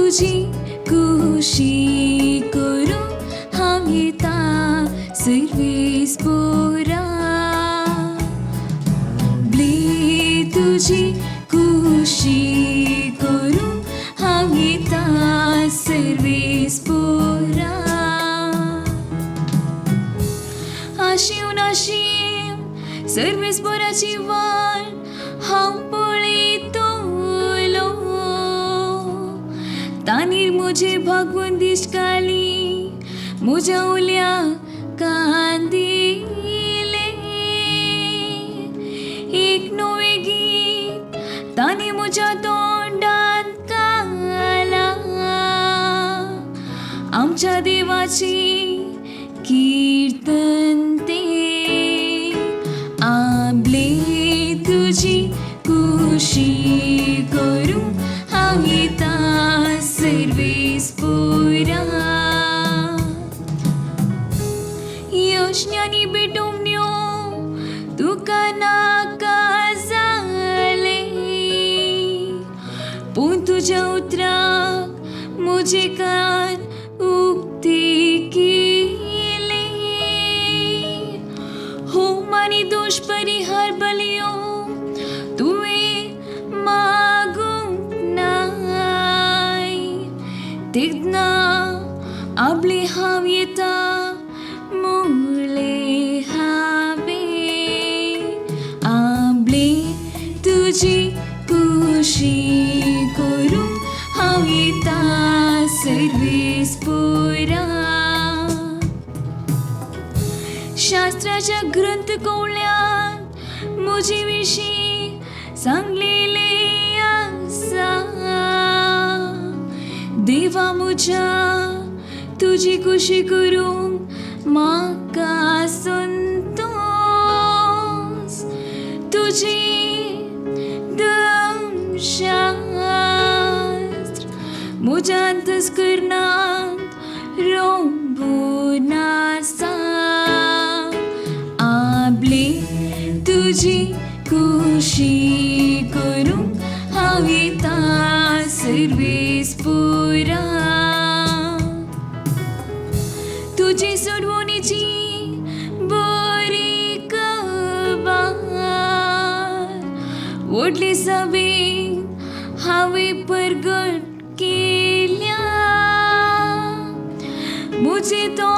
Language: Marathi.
तुझी खुशी करूं हांवें ता सर्वीस पोरा तुझी खुशी करूं हांवें ता सर्वीस पोरा आशिव नाशिव सर्वीस पोराची वाट हांव पळयतलो तांणी म्हजे भागवून दिश्काली म्हज्या उल्या कांदिले एक नवें गीत तांणी म्हज्या तोंडांत घाला आमच्या देवाची कीर्तन ते आबले तुझी खुशी करूं हांवें ता सर्वीस पोरा योजनांनी बेटोमन्यो तुका नाका जाले पूण तुज्या उतराक म्हजे कान उक्ती केले होम आनी दोश परिहार बलियो तुवें मागूंक नाय तेन्ना आबले हांव येता मुळ्ळे हांवें आबले तुझी खुशी करूं हांवें ता सर्वीस पोरा शास्त्राच्या ग्रंथ कोवळ्यान म्हजे विशीं सांगलेले आसा देवा म्हज्या तुझी खुशी करूंक म्हाका संतोष तुझी धर्मशास्त्र म्हज्या अंतस्करणांत रोंबून आसा आबले तुझी खुशी करूं हांवें ता सर्वीस पोरा तुजी सोडवणेची बरी खबर व्हडले सभेन हांवें परगट केल्या म्हजे तो